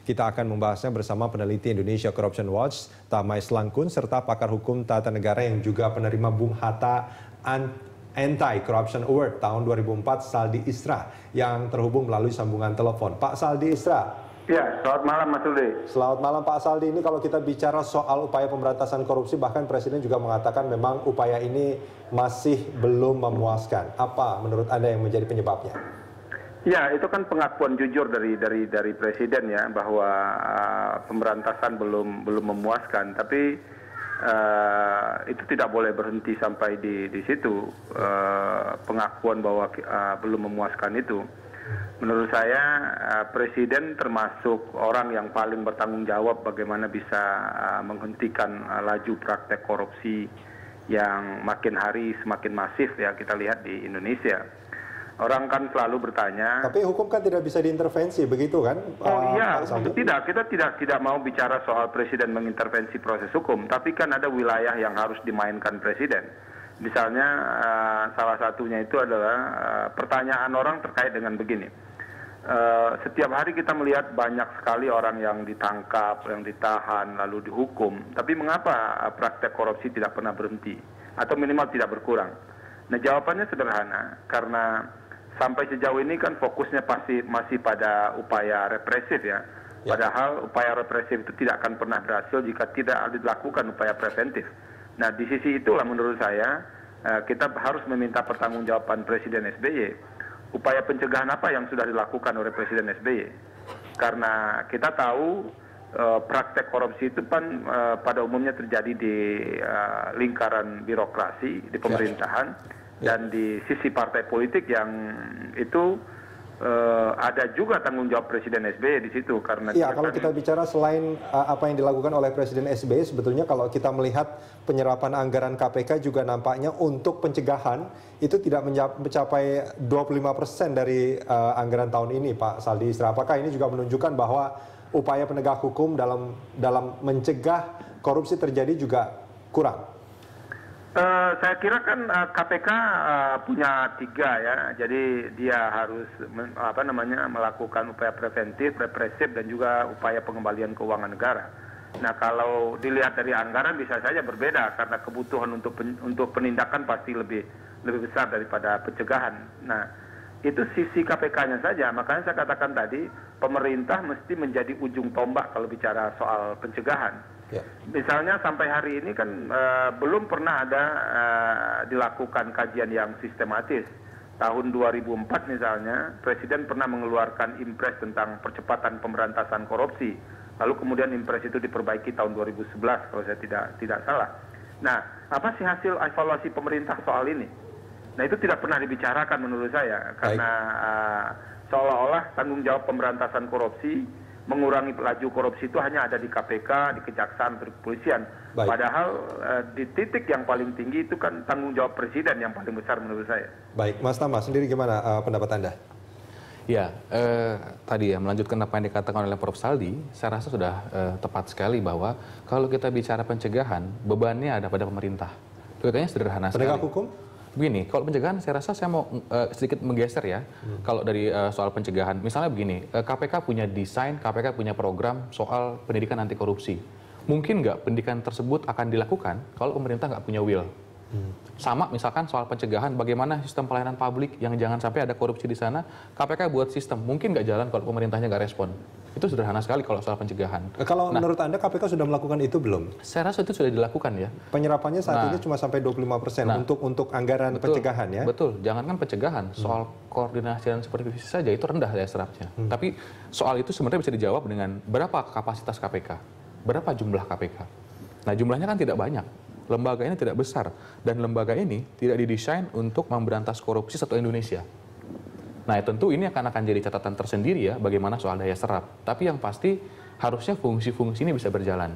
Kita akan membahasnya bersama peneliti Indonesia Corruption Watch, Tamai Selangkun, serta pakar hukum tata negara yang juga penerima Bung Hatta Anti-Corruption Award tahun 2004, Saldi Isra, yang terhubung melalui sambungan telepon. Pak Saldi Isra. Ya, selamat malam Mas Udi. Selamat malam Pak Saldi. Ini kalau kita bicara soal upaya pemberantasan korupsi, bahkan Presiden juga mengatakan memang upaya ini masih belum memuaskan. Apa menurut Anda yang menjadi penyebabnya? Ya, itu kan pengakuan jujur dari Presiden ya, bahwa pemberantasan belum memuaskan. Tapi itu tidak boleh berhenti sampai di situ. Pengakuan bahwa belum memuaskan itu. Menurut saya Presiden termasuk orang yang paling bertanggung jawab bagaimana bisa menghentikan laju praktek korupsi yang makin hari semakin masif ya kita lihat di Indonesia. Orang kan selalu bertanya. Tapi hukum kan tidak bisa diintervensi, begitu kan? Oh iya, tidak. Kita tidak mau bicara soal Presiden mengintervensi proses hukum, tapi kan ada wilayah yang harus dimainkan Presiden. Misalnya salah satunya itu adalah pertanyaan orang terkait dengan begini. Setiap hari kita melihat banyak sekali orang yang ditangkap, yang ditahan, lalu dihukum. Tapi mengapa praktek korupsi tidak pernah berhenti? Atau minimal tidak berkurang? Nah jawabannya sederhana, karena sampai sejauh ini kan fokusnya masih pada upaya represif ya. Padahal upaya represif itu tidak akan pernah berhasil jika tidak dilakukan upaya preventif. Nah di sisi itulah menurut saya kita harus meminta pertanggungjawaban Presiden SBY. Upaya pencegahan apa yang sudah dilakukan oleh Presiden SBY? Karena kita tahu praktek korupsi itu kan pada umumnya terjadi di lingkaran birokrasi, di pemerintahan. Dan di sisi partai politik yang itu ada juga tanggung jawab Presiden SBY di situ karena kalau kita bicara selain apa yang dilakukan oleh Presiden SBY, sebetulnya kalau kita melihat penyerapan anggaran KPK juga nampaknya untuk pencegahan itu tidak mencapai 25% dari anggaran tahun ini, Pak Saldi Isra. Apakah ini juga menunjukkan bahwa upaya penegak hukum dalam mencegah korupsi terjadi juga kurang? Saya kira kan KPK punya 3 ya, jadi dia harus melakukan upaya preventif, represif, dan juga upaya pengembalian keuangan negara. Nah kalau dilihat dari anggaran bisa saja berbeda karena kebutuhan untuk penindakan pasti lebih besar daripada pencegahan. Nah itu sisi KPK-nya saja, makanya saya katakan tadi pemerintah mesti menjadi ujung tombak kalau bicara soal pencegahan. Misalnya sampai hari ini kan belum pernah ada dilakukan kajian yang sistematis. Tahun 2004 misalnya, Presiden pernah mengeluarkan impres tentang percepatan pemberantasan korupsi. Lalu kemudian impres itu diperbaiki tahun 2011 kalau saya tidak salah. Nah, apa sih hasil evaluasi pemerintah soal ini? Nah, itu tidak pernah dibicarakan menurut saya. Karena seolah-olah tanggung jawab pemberantasan korupsi, mengurangi laju korupsi itu hanya ada di KPK, di Kejaksaan, di Kepolisian. Padahal di titik yang paling tinggi itu kan tanggung jawab Presiden yang paling besar menurut saya. Baik, Mas Tama sendiri gimana pendapat Anda? Ya, tadi ya melanjutkan apa yang dikatakan oleh Prof. Saldi, saya rasa sudah tepat sekali bahwa kalau kita bicara pencegahan, bebannya ada pada pemerintah. Kelihatannya sederhana sekali. Penegak hukum? Begini, kalau pencegahan saya rasa saya mau sedikit menggeser ya. Kalau dari soal pencegahan, misalnya begini, KPK punya desain, KPK punya program soal pendidikan anti korupsi. Mungkin nggak pendidikan tersebut akan dilakukan kalau pemerintah nggak punya will. Sama misalkan soal pencegahan, bagaimana sistem pelayanan publik yang jangan sampai ada korupsi di sana, KPK buat sistem, mungkin nggak jalan kalau pemerintahnya nggak respon. Itu sederhana sekali kalau soal pencegahan. Kalau menurut Anda KPK sudah melakukan itu belum? Saya rasa itu sudah dilakukan ya. Penyerapannya saat ini cuma sampai 25% untuk anggaran pencegahan ya? Betul, jangankan pencegahan, soal koordinasi dan supervisi saja itu rendah daya serapnya. Tapi soal itu sebenarnya bisa dijawab dengan berapa kapasitas KPK, berapa jumlah KPK. Nah jumlahnya kan tidak banyak, lembaga ini tidak besar, dan lembaga ini tidak didesain untuk memberantas korupsi satu Indonesia. Nah tentu ini akan jadi catatan tersendiri ya bagaimana soal daya serap. Tapi yang pasti harusnya fungsi-fungsi ini bisa berjalan.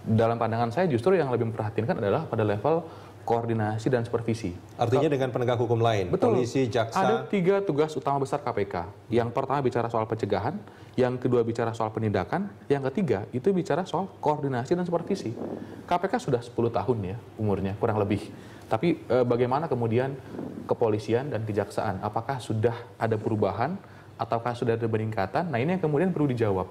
Dalam pandangan saya justru yang lebih memperhatikan adalah pada level koordinasi dan supervisi. Artinya dengan penegak hukum lain, betul, polisi, jaksa. Ada 3 tugas utama besar KPK. Yang pertama bicara soal pencegahan, yang kedua bicara soal penindakan, yang ketiga itu bicara soal koordinasi dan supervisi. KPK sudah 10 tahun ya umurnya, kurang lebih. Tapi bagaimana kemudian kepolisian dan kejaksaan, apakah sudah ada perubahan ataukah sudah ada peningkatan? Nah ini yang kemudian perlu dijawab.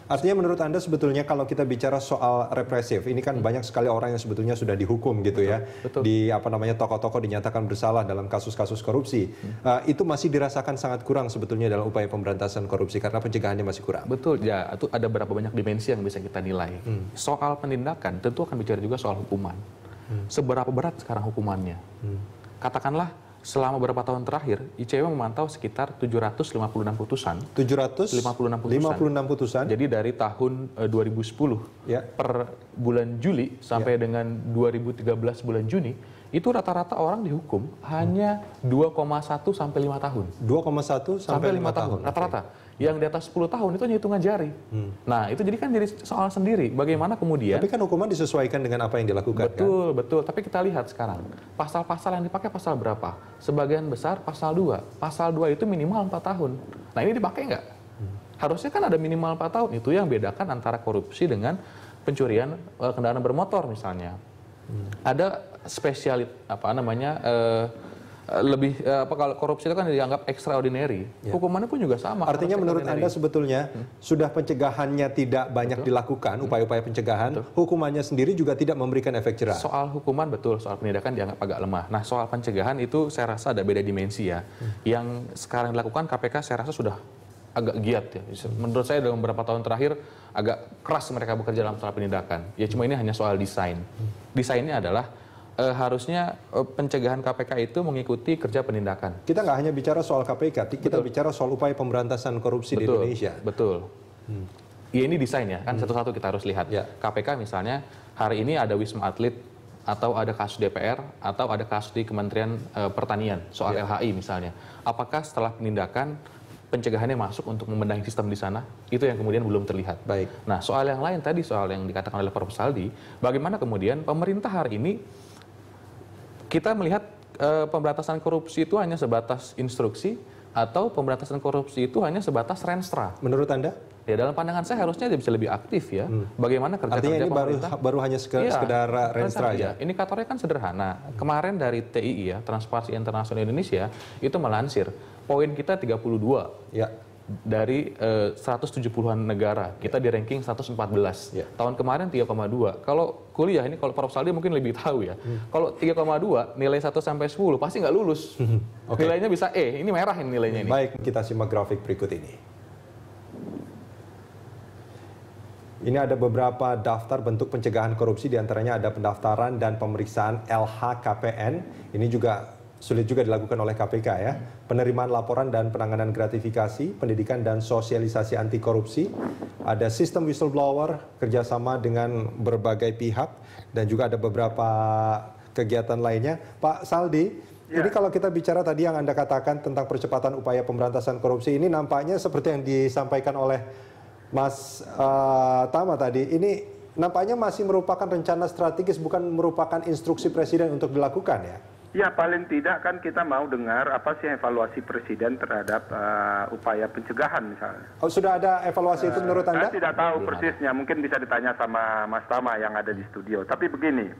Artinya menurut Anda sebetulnya kalau kita bicara soal represif, ini kan banyak sekali orang yang sebetulnya sudah dihukum gitu ya, di tokoh-tokoh dinyatakan bersalah dalam kasus-kasus korupsi. Itu masih dirasakan sangat kurang sebetulnya dalam upaya pemberantasan korupsi karena pencegahannya masih kurang. Betul, ya itu ada berapa banyak dimensi yang bisa kita nilai. Soal penindakan tentu akan bicara juga soal hukuman. Seberapa berat sekarang hukumannya? Katakanlah selama beberapa tahun terakhir, ICW memantau sekitar 756 putusan. 756 putusan. Jadi dari tahun 2010 per bulan Juli sampai dengan 2013 bulan Juni, itu rata-rata orang dihukum hanya 2,1 sampai 5 tahun. 2,1 sampai 5 tahun. Rata-rata. Yang di atas 10 tahun itu hanya hitungan jari. Nah, itu jadi kan jadi soal sendiri. Bagaimana kemudian... Tapi kan hukuman disesuaikan dengan apa yang dilakukan. Betul, betul. Tapi kita lihat sekarang, pasal-pasal yang dipakai pasal berapa? Sebagian besar pasal 2. Pasal 2 itu minimal 4 tahun. Nah, ini dipakai nggak? Harusnya kan ada minimal 4 tahun. Itu yang bedakan antara korupsi dengan pencurian kendaraan bermotor misalnya. Ada spesialit, kalau korupsi itu kan dianggap extraordinary. Hukumannya pun juga sama. Artinya menurut Anda sebetulnya sudah pencegahannya tidak banyak dilakukan, upaya-upaya pencegahan, hukumannya sendiri juga tidak memberikan efek jerah. Soal hukuman betul, soal penindakan dianggap agak lemah. Nah, soal pencegahan itu saya rasa ada beda dimensi ya. Yang sekarang dilakukan KPK saya rasa sudah agak giat ya. Menurut saya dalam beberapa tahun terakhir agak keras mereka bekerja dalam soal penindakan. Ya cuma ini hanya soal desain. Desainnya adalah harusnya pencegahan KPK itu mengikuti kerja penindakan. Kita nggak hanya bicara soal KPK, kita bicara soal upaya pemberantasan korupsi di Indonesia. Betul. Ya ini desain ya, kan satu-satu kita harus lihat. KPK misalnya hari ini ada Wisma Atlet, atau ada kasus DPR, atau ada kasus di Kementerian Pertanian soal LHI misalnya. Apakah setelah penindakan pencegahannya masuk untuk membenahi sistem di sana? Itu yang kemudian belum terlihat. Baik. Nah, soal yang lain tadi, soal yang dikatakan oleh Prof. Saldi, bagaimana kemudian pemerintah hari ini kita melihat pemberantasan korupsi itu hanya sebatas instruksi atau pemberantasan korupsi itu hanya sebatas renstra. Menurut Anda? Ya dalam pandangan saya harusnya dia bisa lebih aktif ya. Bagaimana kerja-kerja pemerintah? Artinya ini baru hanya sekedar renstra ya? Indikatornya kan sederhana. Kemarin dari TII ya, Transparansi Internasional Indonesia, itu melansir poin kita 32. Ya. Dari 170-an negara, kita di ranking 114. Tahun kemarin 3,2. Kalau kuliah ini, kalau Prof. Saldi mungkin lebih tahu ya. Kalau 3,2, nilai 1 sampai 10 pasti nggak lulus. Nilainya bisa E, ini merah ini nilainya ini. Baik, kita simak grafik berikut ini. Ini ada beberapa daftar bentuk pencegahan korupsi, diantaranya ada pendaftaran dan pemeriksaan LHKPN. Ini juga sulit juga dilakukan oleh KPK ya. Penerimaan laporan dan penanganan gratifikasi, pendidikan dan sosialisasi anti korupsi. Ada sistem whistleblower, kerjasama dengan berbagai pihak, dan juga ada beberapa kegiatan lainnya. Pak Saldi, ini kalau kita bicara tadi yang Anda katakan tentang percepatan upaya pemberantasan korupsi, ini nampaknya seperti yang disampaikan oleh Mas Tama tadi, ini nampaknya masih merupakan rencana strategis, bukan merupakan instruksi Presiden untuk dilakukan ya? Ya, paling tidak kan kita mau dengar apa sih evaluasi Presiden terhadap upaya pencegahan misalnya. Oh, sudah ada evaluasi itu menurut Anda? Saya tidak tahu persisnya, mungkin bisa ditanya sama Mas Tama yang ada di studio. Tapi begini,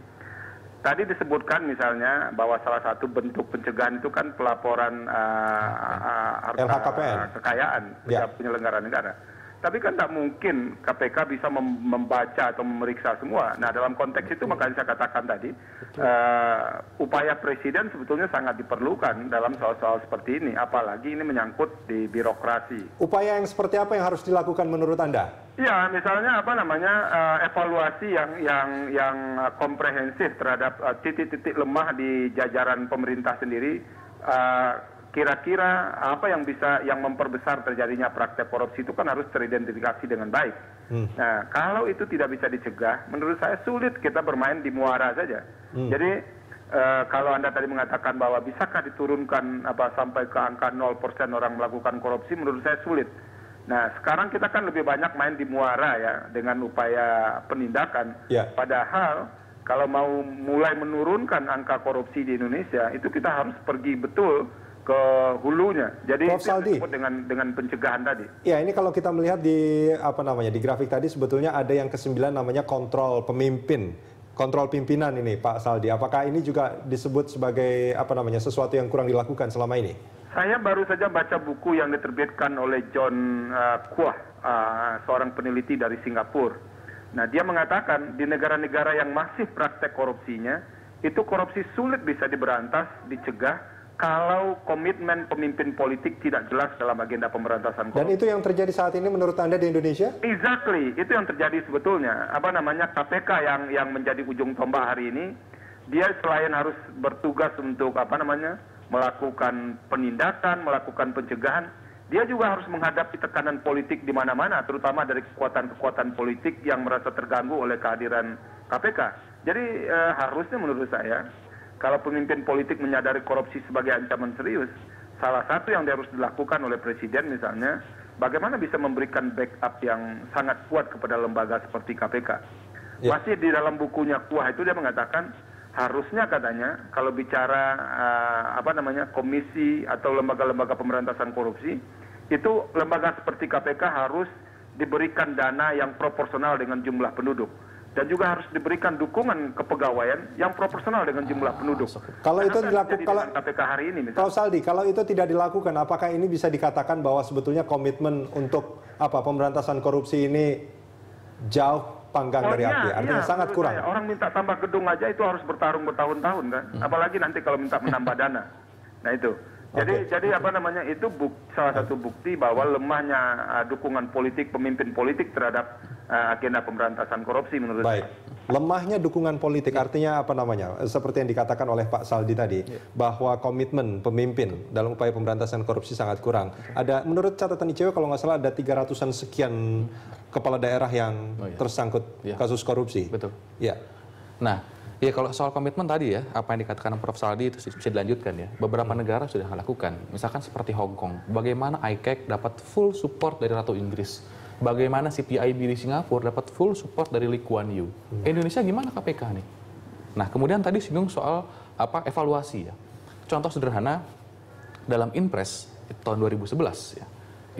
tadi disebutkan misalnya bahwa salah satu bentuk pencegahan itu kan pelaporan harta kekayaan penyelenggara negara. Tapi kan tidak mungkin KPK bisa membaca atau memeriksa semua. Nah, dalam konteks itu makanya saya katakan tadi, upaya Presiden sebetulnya sangat diperlukan dalam soal-soal seperti ini. Apalagi ini menyangkut di birokrasi. Upaya yang seperti apa yang harus dilakukan menurut Anda? Ya, misalnya evaluasi yang komprehensif terhadap titik-titik lemah di jajaran pemerintah sendiri. Kira-kira apa yang memperbesar terjadinya praktek korupsi itu kan harus teridentifikasi dengan baik. Nah, kalau itu tidak bisa dicegah, menurut saya sulit kita bermain di muara saja. Jadi kalau Anda tadi mengatakan bahwa bisakah diturunkan sampai ke angka 0% orang melakukan korupsi, menurut saya sulit. Nah, sekarang kita kan lebih banyak main di muara ya dengan upaya penindakan. Padahal kalau mau mulai menurunkan angka korupsi di Indonesia, itu kita harus pergi betul ke hulunya. Jadi Prof. Saldi, disebut dengan pencegahan tadi. Ya, ini kalau kita melihat di di grafik tadi sebetulnya ada yang ke-9 namanya kontrol pemimpin. Kontrol pimpinan ini Pak Saldi. Apakah ini juga disebut sebagai sesuatu yang kurang dilakukan selama ini? Saya baru saja baca buku yang diterbitkan oleh John Kuah seorang peneliti dari Singapura. Nah, dia mengatakan di negara-negara yang masih praktek korupsinya, itu korupsi sulit bisa diberantas, dicegah, kalau komitmen pemimpin politik tidak jelas dalam agenda pemberantasan korupsi. Dan itu yang terjadi saat ini menurut Anda di Indonesia? Exactly, itu yang terjadi sebetulnya. KPK yang menjadi ujung tombak hari ini, dia selain harus bertugas untuk melakukan penindakan, melakukan pencegahan, dia juga harus menghadapi tekanan politik di mana-mana, terutama dari kekuatan-kekuatan politik yang merasa terganggu oleh kehadiran KPK. Jadi harusnya menurut saya, kalau pemimpin politik menyadari korupsi sebagai ancaman serius, salah satu yang harus dilakukan oleh Presiden misalnya, bagaimana bisa memberikan backup yang sangat kuat kepada lembaga seperti KPK. Ya. Masih di dalam bukunya Kuah itu dia mengatakan, harusnya katanya kalau bicara komisi atau lembaga-lembaga pemberantasan korupsi, itu lembaga seperti KPK harus diberikan dana yang proporsional dengan jumlah penduduk. Dan juga harus diberikan dukungan kepegawaian yang proporsional dengan jumlah penduduk. Kalau itu dilakukan, kalau KPK hari ini misalnya. Prof. Saldi, kalau itu tidak dilakukan, apakah ini bisa dikatakan bahwa sebetulnya komitmen untuk pemberantasan korupsi ini jauh panggang dari api? Artinya sangat kurang. Orang minta tambah gedung aja itu harus bertarung bertahun-tahun kan. Apalagi nanti kalau minta menambah dana. Nah itu. Jadi itu salah satu bukti bahwa lemahnya dukungan politik, pemimpin politik terhadap agenda pemberantasan korupsi menurut saya. Lemahnya dukungan politik artinya seperti yang dikatakan oleh Pak Saldi tadi, bahwa komitmen pemimpin dalam upaya pemberantasan korupsi sangat kurang. Ada, menurut catatan ICW kalau nggak salah ada 300-an sekian kepala daerah yang tersangkut kasus korupsi. Betul. Ya. Nah, ya kalau soal komitmen tadi ya, apa yang dikatakan Prof. Saldi itu bisa dilanjutkan ya. Beberapa negara sudah melakukan, misalkan seperti Hong Kong. Bagaimana ICAC dapat full support dari Ratu Inggris. Bagaimana CPIB di Singapura dapat full support dari Lee Kuan Yew. Indonesia gimana KPK nih? Nah, kemudian tadi singgung soal evaluasi ya. Contoh sederhana, dalam Inpres tahun 2011 ya,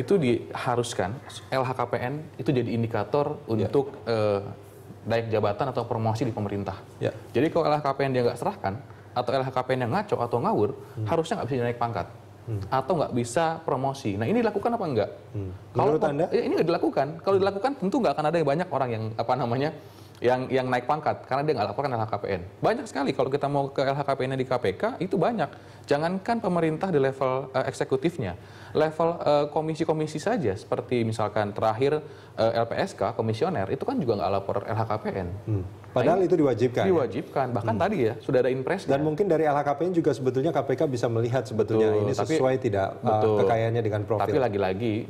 itu diharuskan LHKPN itu jadi indikator untuk naik jabatan atau promosi di pemerintah. Ya. Jadi kalau LHKPN dia nggak serahkan, atau LHKPN yang ngaco atau ngawur, harusnya nggak bisa naik pangkat. Atau nggak bisa promosi. Nah ini dilakukan apa enggak? Menurut Anda? Ini nggak dilakukan. Kalau dilakukan tentu nggak akan ada yang banyak orang yang naik pangkat karena dia nggak laporkan LHKPN. Banyak sekali kalau kita mau ke LHKPN di KPK itu banyak. Jangankan pemerintah di level eksekutifnya, level komisi-komisi saja seperti misalkan terakhir LPSK komisioner itu kan juga nggak lapor LHKPN. Padahal itu diwajibkan. Diwajibkan. Bahkan tadi ya sudah ada impresnya. Dan mungkin dari LHKPN juga sebetulnya KPK bisa melihat sebetulnya ini sesuai tidak kekayaannya dengan profil. Tapi lagi-lagi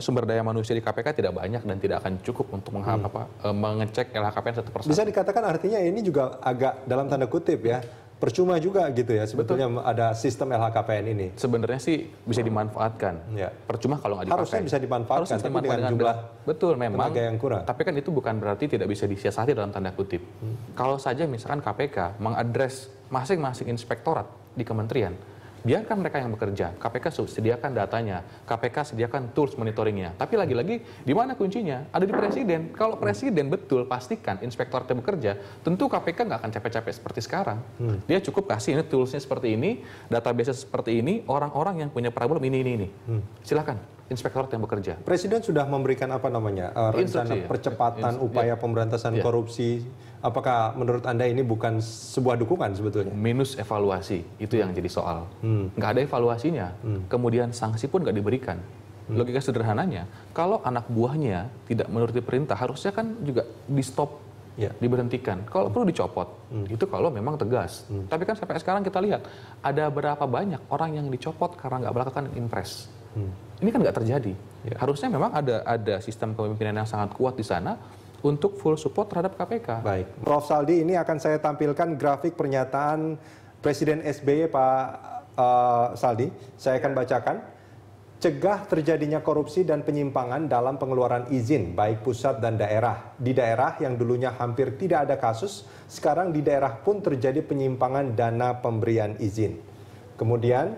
sumber daya manusia di KPK tidak banyak dan tidak akan cukup untuk mengecek LHKPN satu persatu. Bisa dikatakan artinya ini juga agak dalam tanda kutip ya, percuma juga gitu ya sebetulnya ada sistem LHKPN ini. Sebenarnya sih bisa dimanfaatkan. Percuma kalau nggak dipakai. Harusnya bisa dimanfaatkan, tapi dengan jumlah tenaga yang kurang. Tapi kan itu bukan berarti tidak bisa disiasati dalam tanda kutip. Kalau saja misalkan KPK mengadres masing-masing inspektorat di kementerian, biarkan mereka yang bekerja. KPK sediakan datanya, KPK sediakan tools monitoringnya. Tapi lagi-lagi, di mana kuncinya? Ada di presiden. Kalau presiden betul pastikan inspektoratnya bekerja, tentu KPK nggak akan capek-capek seperti sekarang. Dia cukup kasih ini toolsnya seperti ini, database seperti ini, orang-orang yang punya problem ini. Silakan, inspektorat yang bekerja. Presiden sudah memberikan rencana percepatan upaya pemberantasan korupsi. Apakah menurut Anda ini bukan sebuah dukungan sebetulnya? Minus evaluasi, itu yang jadi soal. Nggak ada evaluasinya, kemudian sanksi pun nggak diberikan. Logika sederhananya, kalau anak buahnya tidak menuruti perintah, harusnya kan juga di-stop, diberhentikan. Kalau perlu dicopot, itu kalau memang tegas. Tapi kan sampai sekarang kita lihat, ada berapa banyak orang yang dicopot karena nggak melakukan impres. Ini kan nggak terjadi. Harusnya memang ada sistem kepemimpinan yang sangat kuat di sana, untuk full support terhadap KPK. Baik, Prof. Saldi, ini akan saya tampilkan grafik pernyataan Presiden SBY, Pak Saldi. Saya akan bacakan. Cegah terjadinya korupsi dan penyimpangan dalam pengeluaran izin, baik pusat dan daerah. Di daerah yang dulunya hampir tidak ada kasus, sekarang di daerah pun terjadi penyimpangan dana pemberian izin. Kemudian,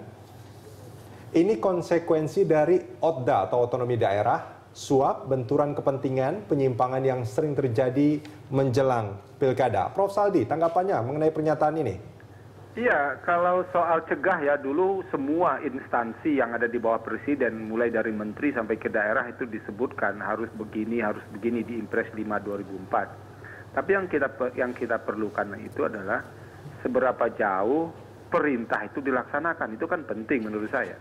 ini konsekuensi dari OTDA atau otonomi daerah, suap, benturan kepentingan, penyimpangan yang sering terjadi menjelang pilkada. Prof. Saldi, tanggapannya mengenai pernyataan ini? Iya, kalau soal cegah ya dulu semua instansi yang ada di bawah presiden mulai dari menteri sampai ke daerah itu disebutkan harus begini di Impres 5 2004. Tapi yang kita perlukan itu adalah seberapa jauh perintah itu dilaksanakan. Itu kan penting menurut saya.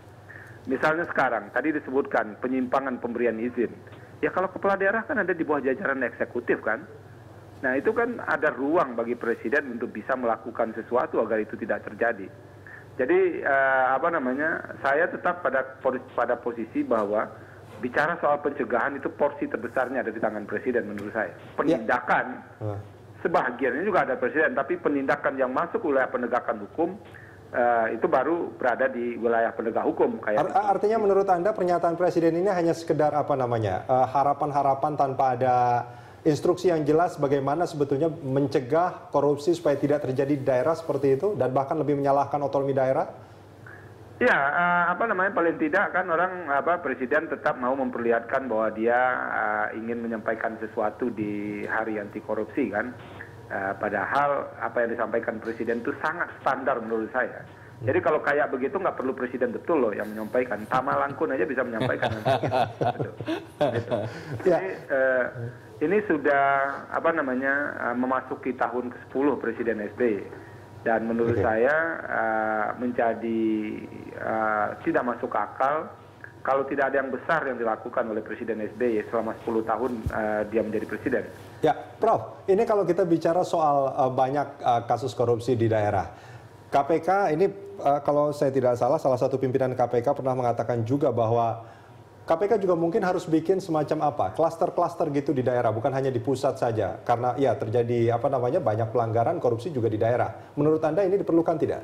Misalnya sekarang tadi disebutkan penyimpangan pemberian izin. Ya kalau kepala daerah kan ada di bawah jajaran eksekutif kan. Nah itu kan ada ruang bagi presiden untuk bisa melakukan sesuatu agar itu tidak terjadi. Jadi saya tetap pada posisi bahwa bicara soal pencegahan itu porsi terbesarnya ada di tangan presiden menurut saya. Penindakan sebahagiannya juga ada presiden, tapi penindakan yang masuk wilayah penegakan hukum itu baru berada di wilayah penegak hukum. Artinya menurut Anda pernyataan presiden ini hanya sekedar harapan-harapan tanpa ada instruksi yang jelas bagaimana sebetulnya mencegah korupsi supaya tidak terjadi di daerah seperti itu dan bahkan lebih menyalahkan otonomi daerah? Ya, paling tidak kan presiden tetap mau memperlihatkan bahwa dia ingin menyampaikan sesuatu di hari anti korupsi kan. Padahal apa yang disampaikan presiden itu sangat standar menurut saya. Jadi kalau kayak begitu nggak perlu presiden betul loh yang menyampaikan. Tama Langkun aja bisa menyampaikan. Gitu. Jadi ini sudah memasuki tahun ke-10 Presiden SBY. Dan menurut saya menjadi tidak masuk akal kalau tidak ada yang besar yang dilakukan oleh Presiden SBY selama 10 tahun dia menjadi presiden. Ya, Prof, ini kalau kita bicara soal banyak kasus korupsi di daerah. KPK ini kalau saya tidak salah satu pimpinan KPK pernah mengatakan juga bahwa KPK juga mungkin harus bikin semacam klaster-klaster gitu di daerah, bukan hanya di pusat saja. Karena ya terjadi banyak pelanggaran korupsi juga di daerah. Menurut Anda ini diperlukan tidak?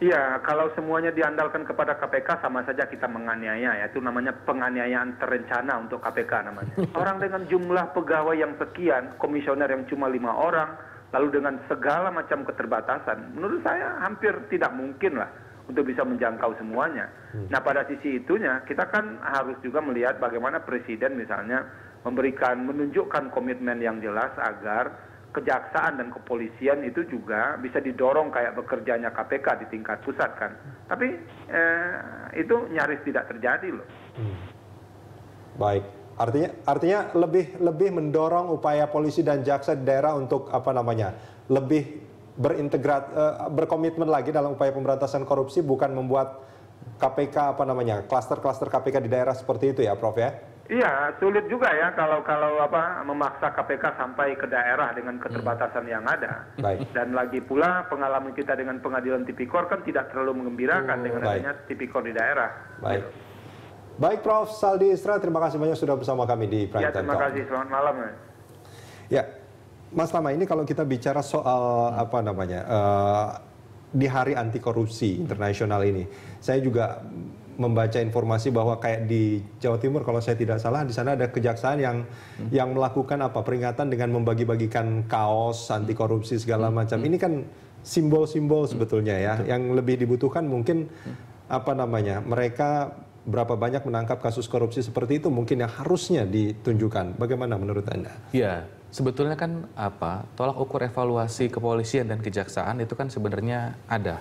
Iya, kalau semuanya diandalkan kepada KPK sama saja kita menganiaya, ya. Itu namanya penganiayaan terencana untuk KPK namanya. Orang dengan jumlah pegawai yang sekian, komisioner yang cuma 5 orang, lalu dengan segala macam keterbatasan, menurut saya hampir tidak mungkin lah untuk bisa menjangkau semuanya. Nah pada sisi itunya kita kan harus juga melihat bagaimana presiden misalnya menunjukkan komitmen yang jelas agar kejaksaan dan kepolisian itu juga bisa didorong kayak bekerjanya KPK di tingkat pusat kan. Tapi itu nyaris tidak terjadi loh. Baik, artinya lebih mendorong upaya polisi dan jaksa di daerah untuk lebih berkomitmen lagi dalam upaya pemberantasan korupsi, bukan membuat KPK klaster-klaster KPK di daerah seperti itu ya, Prof ya? Iya, sulit juga ya kalau memaksa KPK sampai ke daerah dengan keterbatasan yang ada. Baik. Dan lagi pula pengalaman kita dengan pengadilan tipikor kan tidak terlalu mengembirakan dengan adanya tipikor di daerah. Baik. Baik, Prof. Saldi Isra, terima kasih banyak sudah bersama kami di Prime Time. Ya, terima kasih. Selamat malam. Ya, Mas Tama, ini kalau kita bicara soal di Hari Anti Korupsi Internasional ini, saya juga membaca informasi bahwa kayak di Jawa Timur kalau saya tidak salah di sana ada kejaksaan yang melakukan peringatan dengan membagi-bagikan kaos anti korupsi segala macam. Ini kan simbol-simbol sebetulnya ya, yang lebih dibutuhkan mungkin mereka berapa banyak menangkap kasus korupsi seperti itu mungkin yang harusnya ditunjukkan. Bagaimana menurut Anda? Ya, sebetulnya kan tolak ukur evaluasi kepolisian dan kejaksaan itu kan sebenarnya ada.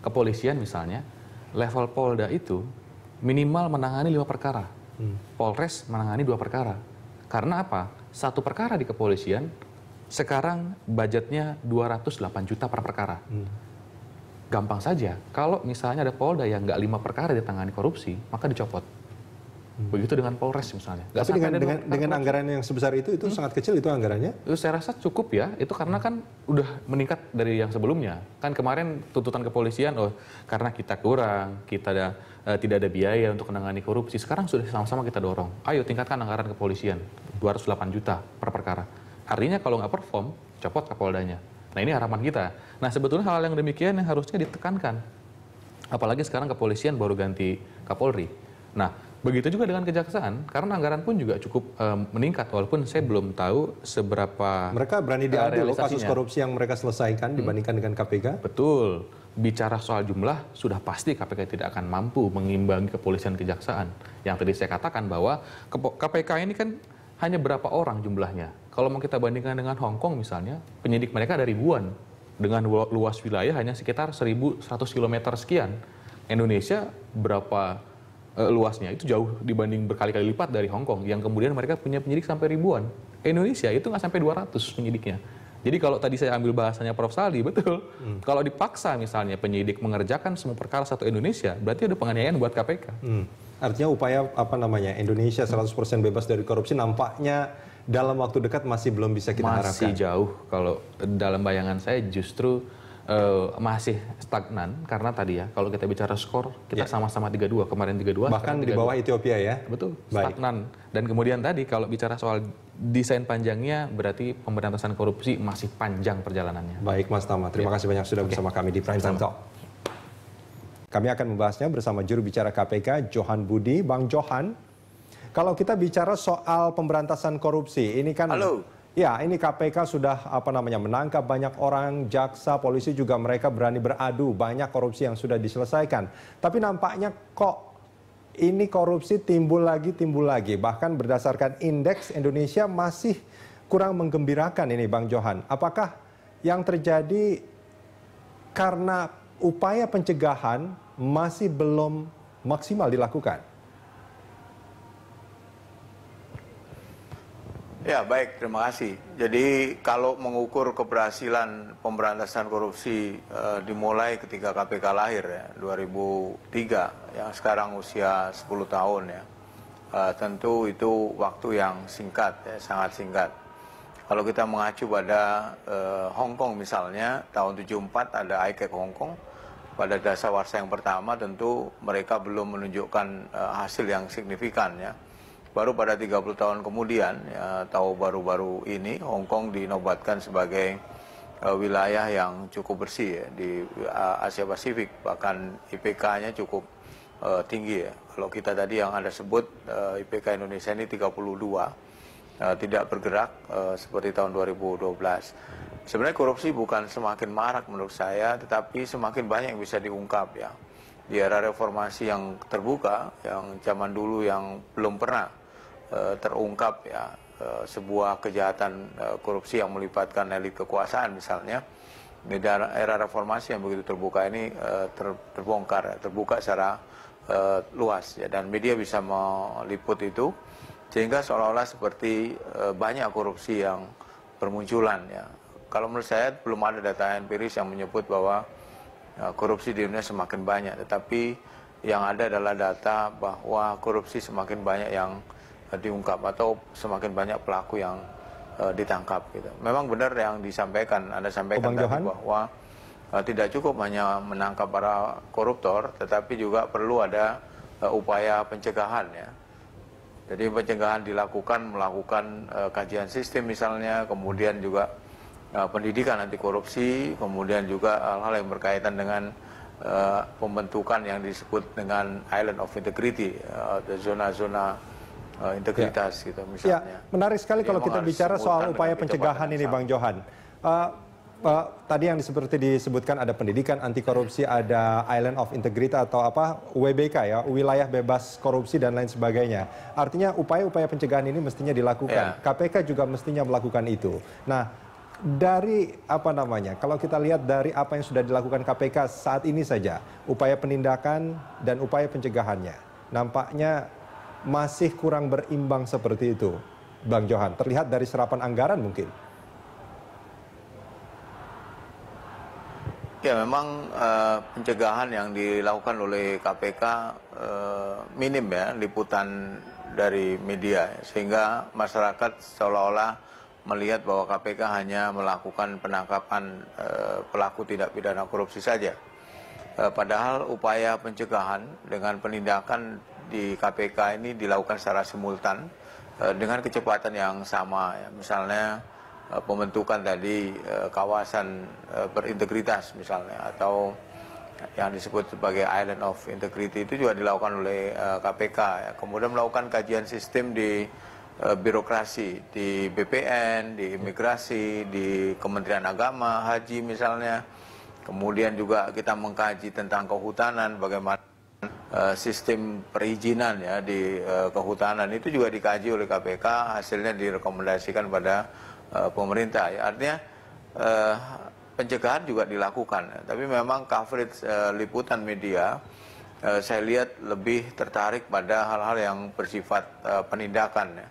Kepolisian misalnya, level Polda itu minimal menangani 5 perkara. Polres menangani 2 perkara. Karena apa? 1 perkara di kepolisian sekarang budgetnya 208 juta per perkara. Gampang saja, kalau misalnya ada Polda yang nggak 5 perkara ditangani korupsi, maka dicopot. Begitu dengan Polres misalnya. Tapi dengan anggaran yang sebesar itu sangat kecil itu anggarannya? Itu saya rasa cukup ya, itu karena kan udah meningkat dari yang sebelumnya. Kan kemarin tuntutan kepolisian, karena kita kurang, kita tidak ada biaya untuk menangani korupsi. Sekarang sudah sama-sama kita dorong. Ayo tingkatkan anggaran kepolisian, 208 juta per perkara. Artinya kalau nggak perform, copot Kapoldanya. Nah ini harapan kita. Nah sebetulnya hal yang demikian yang harusnya ditekankan. Apalagi sekarang kepolisian baru ganti Kapolri. Nah begitu juga dengan kejaksaan, karena anggaran pun juga cukup meningkat. Walaupun saya belum tahu seberapa mereka berani diadu kasus korupsi yang mereka selesaikan dibandingkan dengan KPK. Betul. Bicara soal jumlah, sudah pasti KPK tidak akan mampu mengimbangi kepolisian kejaksaan. Yang tadi saya katakan bahwa KPK ini kan hanya berapa orang jumlahnya. Kalau mau kita bandingkan dengan Hong Kong misalnya, penyidik mereka ada ribuan. dengan luas wilayah hanya sekitar 1.100 km sekian. Indonesia berapa luasnya? Itu jauh dibanding berkali-kali lipat dari Hong Kong, yang kemudian mereka punya penyidik sampai ribuan. Indonesia itu nggak sampai 200 penyidiknya. Jadi kalau tadi saya ambil bahasanya Prof. Saldi, betul. Kalau dipaksa misalnya penyidik mengerjakan semua perkara satu Indonesia, berarti ada penganiayaan buat KPK. Artinya upaya Indonesia 100% bebas dari korupsi nampaknya dalam waktu dekat masih belum bisa kita harapkan. Masih jauh. Kalau dalam bayangan saya justru masih stagnan, karena tadi ya kalau kita bicara skor kita sama-sama 3-2, kemarin 3-2, bahkan di bawah Ethiopia ya. Betul, stagnan. Dan kemudian tadi kalau bicara soal desain panjangnya, berarti pemberantasan korupsi masih panjang perjalanannya. Baik Mas Tama, terima kasih banyak sudah bersama kami di Prime Time Talk. Kami akan membahasnya bersama juru bicara KPK Johan Budi. Bang Johan, kalau kita bicara soal pemberantasan korupsi, ini kan ya, ini KPK sudah menangkap banyak orang, jaksa, polisi juga mereka berani beradu, banyak korupsi yang sudah diselesaikan. Tapi nampaknya kok ini korupsi timbul lagi. Bahkan berdasarkan indeks Indonesia masih kurang menggembirakan ini Bang Johan. Apakah yang terjadi karena upaya pencegahan masih belum maksimal dilakukan? Ya, baik, terima kasih. Jadi kalau mengukur keberhasilan pemberantasan korupsi dimulai ketika KPK lahir ya, 2003, yang sekarang usia 10 tahun ya, tentu itu waktu yang singkat, ya, sangat singkat. Kalau kita mengacu pada Hong Kong misalnya, tahun 74 ada ICAC Hong Kong, pada dasawarsa yang pertama tentu mereka belum menunjukkan hasil yang signifikan ya. Baru pada 30 tahun kemudian, ya, tahu baru-baru ini Hong Kong dinobatkan sebagai wilayah yang cukup bersih ya, di Asia Pasifik, bahkan IPK-nya cukup tinggi ya. Kalau kita tadi yang Anda sebut IPK Indonesia ini 32, tidak bergerak seperti tahun 2012. Sebenarnya korupsi bukan semakin marak menurut saya, tetapi semakin banyak yang bisa diungkap ya. Di era reformasi yang terbuka, yang zaman dulu yang belum pernah terungkap ya, sebuah kejahatan korupsi yang melibatkan elit kekuasaan misalnya, di era reformasi yang begitu terbuka ini terbongkar, terbuka secara luas ya, dan media bisa meliput itu, sehingga seolah-olah seperti banyak korupsi yang bermunculan ya. Kalau menurut saya belum ada data empiris yang menyebut bahwa korupsi di Indonesia semakin banyak, tetapi yang ada adalah data bahwa korupsi semakin banyak yang diungkap atau semakin banyak pelaku yang ditangkap gitu. Memang benar yang disampaikan, Anda sampaikan tadi bahwa tidak cukup hanya menangkap para koruptor, tetapi juga perlu ada upaya pencegahan ya. Jadi pencegahan melakukan kajian sistem misalnya, kemudian juga pendidikan anti korupsi, kemudian juga hal-hal yang berkaitan dengan pembentukan yang disebut dengan Island of Integrity, zona-zona integritas gitu misalnya. Ya, menarik sekali kalau kita bicara soal upaya pencegahan ini Bang Johan. Tadi yang seperti disebutkan ada pendidikan anti korupsi, ada Island of Integrity atau WBK ya, wilayah bebas korupsi dan lain sebagainya. Artinya upaya-upaya pencegahan ini mestinya dilakukan. KPK juga mestinya melakukan itu. Nah, dari kalau kita lihat dari apa yang sudah dilakukan KPK saat ini saja, upaya penindakan dan upaya pencegahannya nampaknya masih kurang berimbang seperti itu, Bang Johan. Terlihat dari serapan anggaran mungkin. Ya, memang pencegahan yang dilakukan oleh KPK minim ya, liputan dari media, sehingga masyarakat seolah-olah melihat bahwa KPK hanya melakukan penangkapan pelaku tindak pidana korupsi saja. Padahal upaya pencegahan dengan penindakan di KPK ini dilakukan secara simultan dengan kecepatan yang sama ya. Misalnya pembentukan tadi kawasan berintegritas misalnya, atau yang disebut sebagai Island of Integrity itu juga dilakukan oleh KPK ya. Kemudian melakukan kajian sistem di birokrasi, di BPN, di imigrasi, di Kementerian Agama, Haji misalnya. Kemudian juga kita mengkaji tentang kehutanan, bagaimana sistem perizinan ya di kehutanan itu juga dikaji oleh KPK, hasilnya direkomendasikan pada pemerintah ya. Artinya pencegahan juga dilakukan, ya. Tapi memang coverage liputan media saya lihat lebih tertarik pada hal-hal yang bersifat penindakan, ya.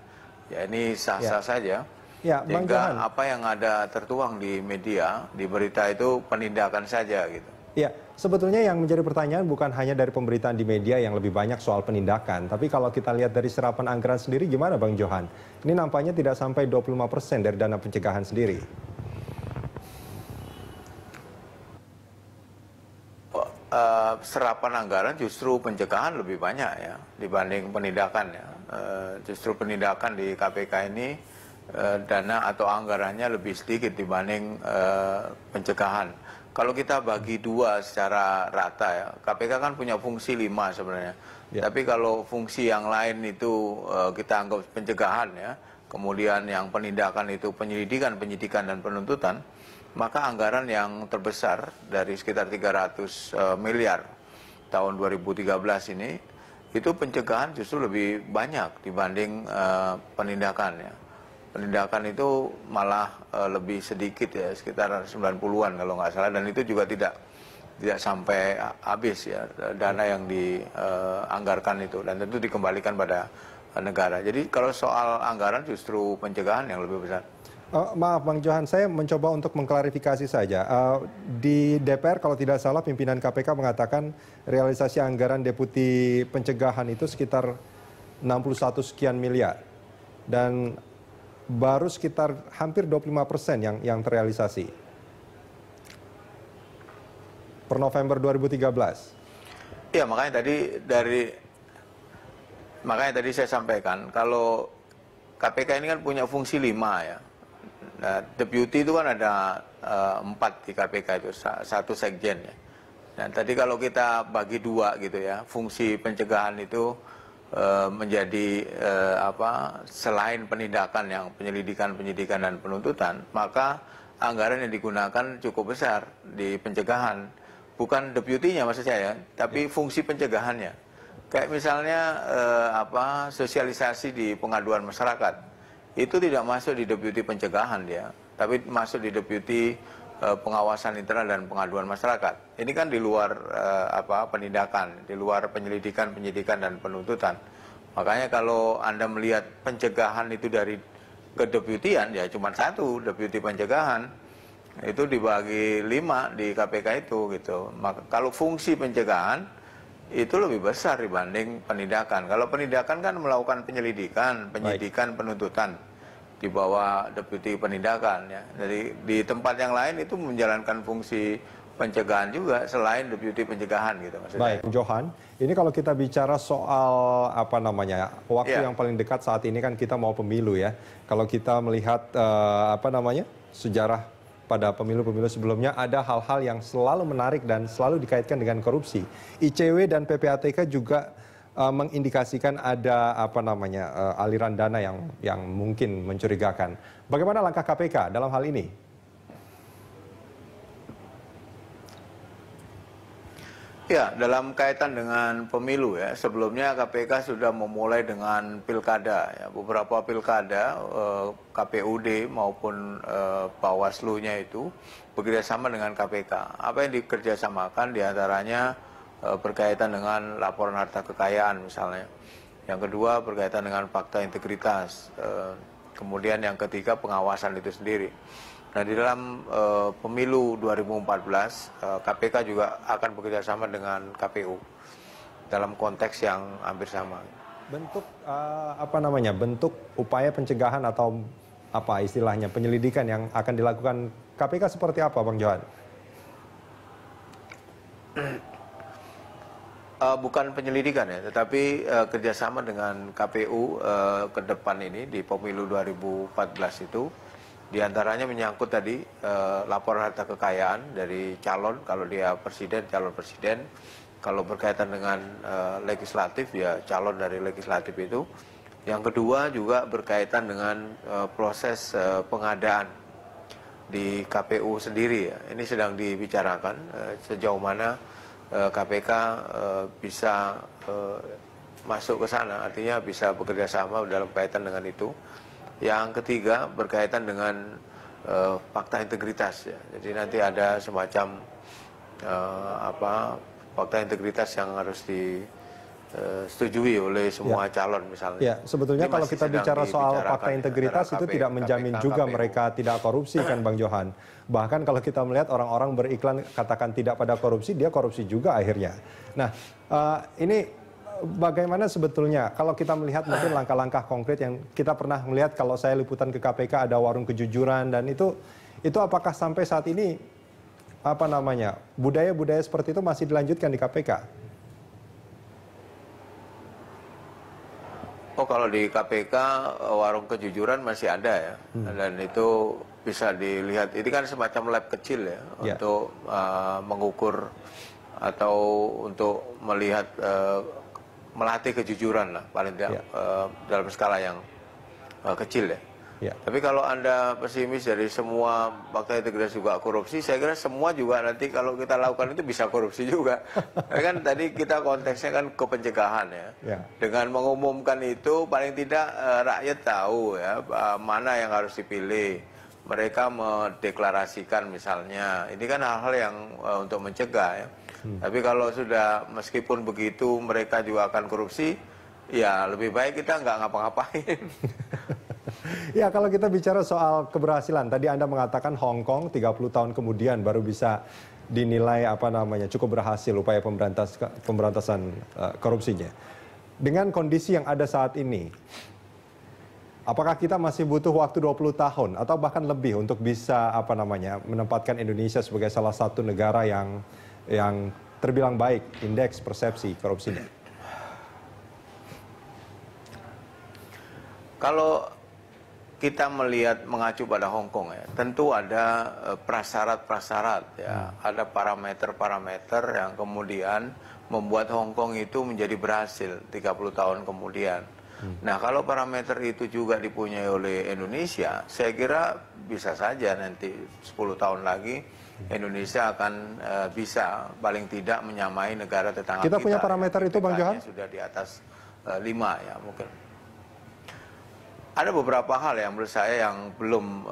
Ya ini sah-sah saja. Ya, Bang Johan. Sehingga apa yang ada tertuang di media, di berita itu penindakan saja gitu. Ya, sebetulnya yang menjadi pertanyaan bukan hanya dari pemberitaan di media yang lebih banyak soal penindakan, tapi kalau kita lihat dari serapan anggaran sendiri gimana Bang Johan? Ini nampaknya tidak sampai 25% dari dana pencegahan sendiri. Serapan anggaran justru pencegahan lebih banyak ya dibanding penindakan ya. Justru penindakan di KPK ini dana atau anggarannya lebih sedikit dibanding pencegahan. Kalau kita bagi dua secara rata ya, KPK kan punya fungsi 5 sebenarnya. Ya. Tapi kalau fungsi yang lain itu kita anggap pencegahan ya, kemudian yang penindakan itu penyelidikan, penyidikan dan penuntutan, maka anggaran yang terbesar dari sekitar 300 miliar tahun 2013 ini, itu pencegahan justru lebih banyak dibanding penindakan ya. Penindakan itu malah lebih sedikit ya, sekitar 90-an kalau nggak salah, dan itu juga tidak sampai habis ya dana yang dianggarkan itu, dan tentu dikembalikan pada negara. Jadi kalau soal anggaran justru pencegahan yang lebih besar. Maaf Bang Johan, saya mencoba untuk mengklarifikasi saja. Di DPR kalau tidak salah pimpinan KPK mengatakan realisasi anggaran deputi pencegahan itu sekitar 61 sekian miliar. Dan baru sekitar hampir 25% yang terrealisasi. Per November 2013. Iya, makanya tadi saya sampaikan kalau KPK ini kan punya fungsi 5 ya. Nah, deputi itu kan ada 4 di KPK itu, 1 sekjen ya. Dan tadi kalau kita bagi 2 gitu ya, fungsi pencegahan itu menjadi selain penindakan yang penyelidikan, penyidikan dan penuntutan, maka anggaran yang digunakan cukup besar di pencegahan. Bukan deputinya maksud saya, tapi fungsi pencegahannya. Kayak misalnya sosialisasi di pengaduan masyarakat. Itu tidak masuk di deputi pencegahan dia, tapi masuk di deputi pengawasan internal dan pengaduan masyarakat. Ini kan di luar penindakan, di luar penyelidikan, penyidikan dan penuntutan. Makanya kalau Anda melihat pencegahan itu dari kedeputian ya cuma 1 deputi pencegahan, itu dibagi 5 di KPK itu gitu. Maka kalau fungsi pencegahan itu lebih besar dibanding penindakan. Kalau penindakan kan melakukan penyelidikan, penyidikan, penuntutan di bawah deputi penindakan ya. Jadi di tempat yang lain itu menjalankan fungsi pencegahan juga selain deputi pencegahan gitu maksudnya. Baik, Johan, ini kalau kita bicara soal waktu yang paling dekat saat ini kan kita mau pemilu ya. Kalau kita melihat sejarah pada pemilu-pemilu sebelumnya ada hal-hal yang selalu menarik dan selalu dikaitkan dengan korupsi. ICW dan PPATK juga mengindikasikan ada aliran dana yang mungkin mencurigakan. Bagaimana langkah KPK dalam hal ini? Ya, dalam kaitan dengan pemilu ya, sebelumnya KPK sudah memulai dengan pilkada ya, beberapa pilkada KPUD maupun Bawaslu-nya itu bekerjasama dengan KPK. Apa yang dikerjasamakan diantaranya berkaitan dengan laporan harta kekayaan misalnya. Yang kedua berkaitan dengan fakta integritas. Kemudian yang ketiga pengawasan itu sendiri. Nah di dalam pemilu 2014 KPK juga akan bekerjasama dengan KPU dalam konteks yang hampir sama. Bentuk bentuk upaya pencegahan atau istilahnya penyelidikan yang akan dilakukan KPK seperti apa, Bang Johan? Bukan penyelidikan ya, tetapi kerjasama dengan KPU ke depan ini di pemilu 2014 itu. Di antaranya menyangkut tadi laporan harta kekayaan dari calon, kalau dia presiden, calon presiden. Kalau berkaitan dengan legislatif, ya calon dari legislatif itu. Yang kedua juga berkaitan dengan proses pengadaan di KPU sendiri. Ya. Ini sedang dibicarakan sejauh mana KPK bisa masuk ke sana, artinya bisa bekerja sama dalam kaitan dengan itu. Yang ketiga berkaitan dengan fakta integritas ya. Jadi nanti ada semacam fakta integritas yang harus disetujui oleh semua calon misalnya. Ya, sebetulnya kalau kita bicara soal fakta integritas itu tidak menjamin juga mereka tidak korupsi kan Bang Johan. Bahkan kalau kita melihat orang-orang beriklan katakan tidak pada korupsi, dia korupsi juga akhirnya. Nah, ini bagaimana sebetulnya kalau kita melihat mungkin langkah-langkah konkret yang kita pernah melihat kalau saya liputan ke KPK ada warung kejujuran dan itu apakah sampai saat ini budaya-budaya seperti itu masih dilanjutkan di KPK? Oh, kalau di KPK warung kejujuran masih ada ya, dan itu bisa dilihat. Ini kan semacam lab kecil ya, untuk mengukur atau untuk melihat melatih kejujuran lah paling tidak dalam skala yang kecil ya. Tapi kalau Anda pesimis dari semua fakta integritas juga korupsi, saya kira semua juga nanti kalau kita lakukan itu bisa korupsi juga. Kan tadi kita konteksnya kan ke pencegahan ya. Dengan mengumumkan itu paling tidak rakyat tahu ya mana yang harus dipilih. Mereka mendeklarasikan misalnya. Ini kan hal-hal yang untuk mencegah ya. Tapi kalau sudah meskipun begitu mereka juga akan korupsi, ya lebih baik kita nggak ngapa-ngapain. Ya, kalau kita bicara soal keberhasilan, tadi Anda mengatakan Hong Kong 30 tahun kemudian baru bisa dinilai cukup berhasil upaya pemberantasan korupsinya. Dengan kondisi yang ada saat ini, apakah kita masih butuh waktu 20 tahun atau bahkan lebih untuk bisa menempatkan Indonesia sebagai salah satu negara yang terbilang baik indeks persepsi korupsinya? Kalau kita melihat mengacu pada Hong Kong ya, tentu ada prasyarat-prasyarat ya, ada parameter-parameter yang kemudian membuat Hong Kong itu menjadi berhasil 30 tahun kemudian. Nah, kalau parameter itu juga dipunyai oleh Indonesia, saya kira bisa saja nanti 10 tahun lagi Indonesia akan bisa paling tidak menyamai negara tetangga kita. Kita punya parameter itu, Bang Johan? Sudah di atas 5 ya mungkin. Ada beberapa hal yang menurut saya yang belum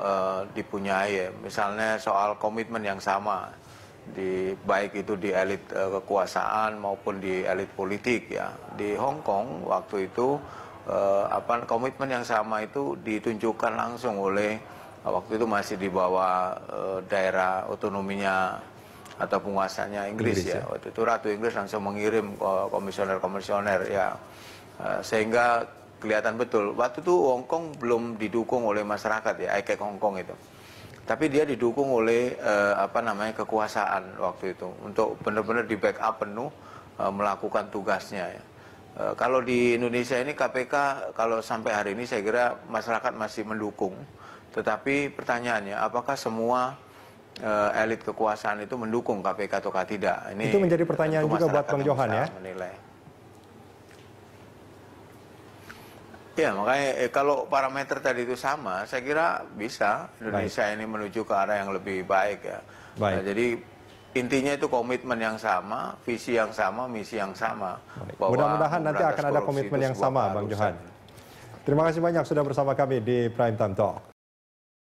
dipunyai ya. Misalnya soal komitmen yang sama baik itu di elit kekuasaan maupun di elit politik ya. Di Hong Kong waktu itu komitmen yang sama itu ditunjukkan langsung oleh waktu itu masih di bawah daerah otonominya atau penguasanya Inggris ya. Waktu itu Ratu Inggris langsung mengirim komisioner-komisioner ya, sehingga kelihatan betul. Waktu itu Hong Kong belum didukung oleh masyarakat ya, ICAC Hong Kong itu. Tapi dia didukung oleh kekuasaan waktu itu untuk benar-benar di backup penuh melakukan tugasnya ya. Kalau di Indonesia ini KPK kalau sampai hari ini saya kira masyarakat masih mendukung. Tetapi pertanyaannya apakah semua elit kekuasaan itu mendukung KPK atau tidak? Ini itu menjadi pertanyaan juga buat Bang Johan ya. Menilai. Ya, makanya kalau parameter tadi itu sama, saya kira bisa Indonesia ini menuju ke arah yang lebih baik ya. Nah, jadi intinya itu komitmen yang sama, visi yang sama, misi yang sama. Mudah-mudahan nanti akan ada komitmen yang sama, Bang Johan. Terima kasih banyak sudah bersama kami di Prime Time Talk.